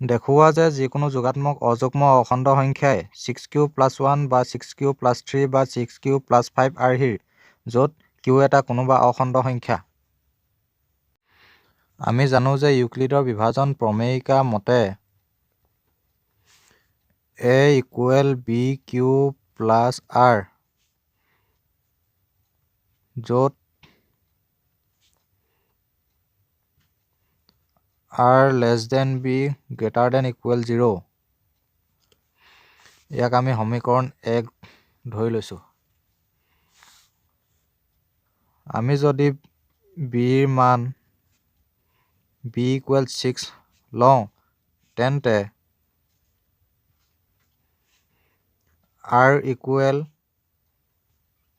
দেখুওৱা যে যিকোনো যোগাত্মক অযুগ্ম অখণ্ড সংখ্যাই 6q + 1 বা 6q + 3 বা 6q + 5 আৰ্হিৰ য'ত q এটা কোনোবা অখণ্ড সংখ্যা। আমি জানো যে ইউক্লিডৰ বিভাজন প্ৰমেয়িকা মতে a = bq + r, য'ত r < b > 0। ইয়াক আমি সমীকৰণ 1 ধৰি লৈছো। আমি যদি b ৰ মান b = 6 লওঁ তেন্তে r =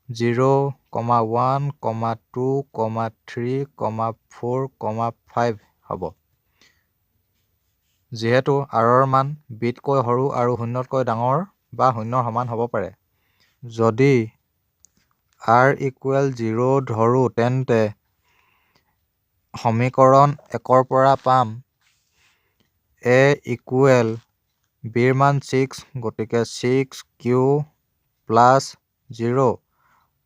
0, 1, 2, 3, 4, 5 হ'ব। যিহেতু r ৰ মান b তকৈ সৰু আৰু 0 তকৈ ডাঙৰ বা 0 ৰ সমান হ'ব পাৰে। যদি r = 0 ধৰো তেন্তে সমীকৰণ 1 ৰ পৰা পাম a = b ৰ মান 6, গতিকে 6q + 0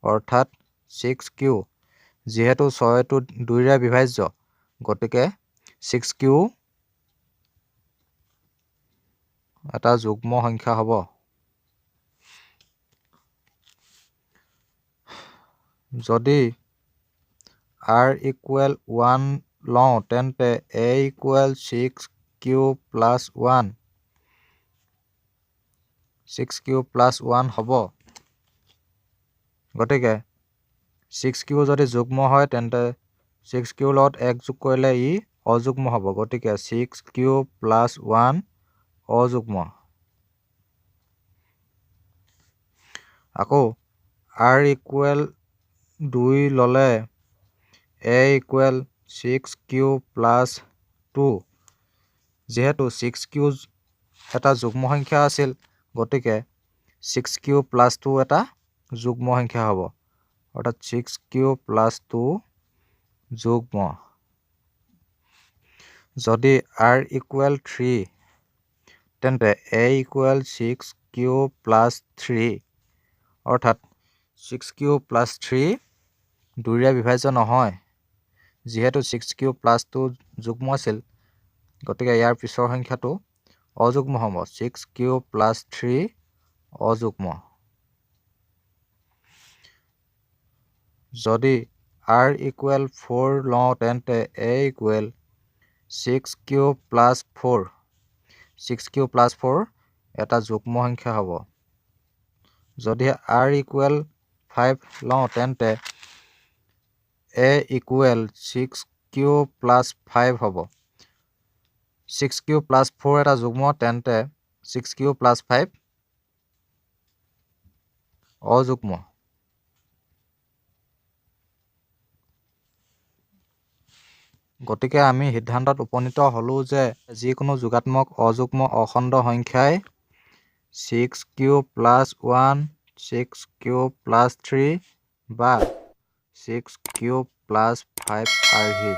অৰ্থাৎ 6q। যিহেতু 6 টো 2 ৰে বিভাজ্য, গতিকে 6q এটা যুগ্ম সংখ্যা হ'ব। যদি r = 1 লওঁ তেন্তে a = 6q + 1, 6q + 1 হ'ব। গতিকে 6q যদি যুগ্ম হয় তেন্তে 6q লগত 1 যোগ কৰিলে ই অযুগ্ম হ'ব। গতিকে 6q + 1 অযুগ্ম। আকৌ r = 2 ল'লে a = 6q + 2। যিহেতু 6q এটা যুগ্ম সংখ্যা আছিল, গতিকে 6q + 2 এটা যুগ্ম সংখ্যা হ'ব। অৰ্থাৎ 6q + 2 যুগ্ম। যদি r = 3 তেন্তে a = 6q + 3, অৰ্থাৎ 6q + 3 2 ৰে বিভাজ্য নহয়। যিহেতু 6q + 2 যুগ্ম আছিল, গতিকে ইয়াৰ পিছৰ সংখ্যাটো অযুগ্ম হ'ব। 6q + 3 অযুগ্ম। যদি r = 4 লওঁ তেন্তে a = 6q + 4, 6q + 4 এটা যুগ্ম সংখ্যা হ'ব। যদি r = 5 লওঁ তেন্তে a = 6q + 5 হ'ব। 6q + 4 এটা যুগ্ম, তেন্তে 6q + 5 অযুগ্ম। গতিকে আমি সিদ্ধান্তত উপনীত হ'লো যে যিকোনো যোগাত্মক অযুগ্ম অখণ্ড সংখ্যাই 6q + 1, 6q + 3 বা 6q + 5 আৰ্হিৰ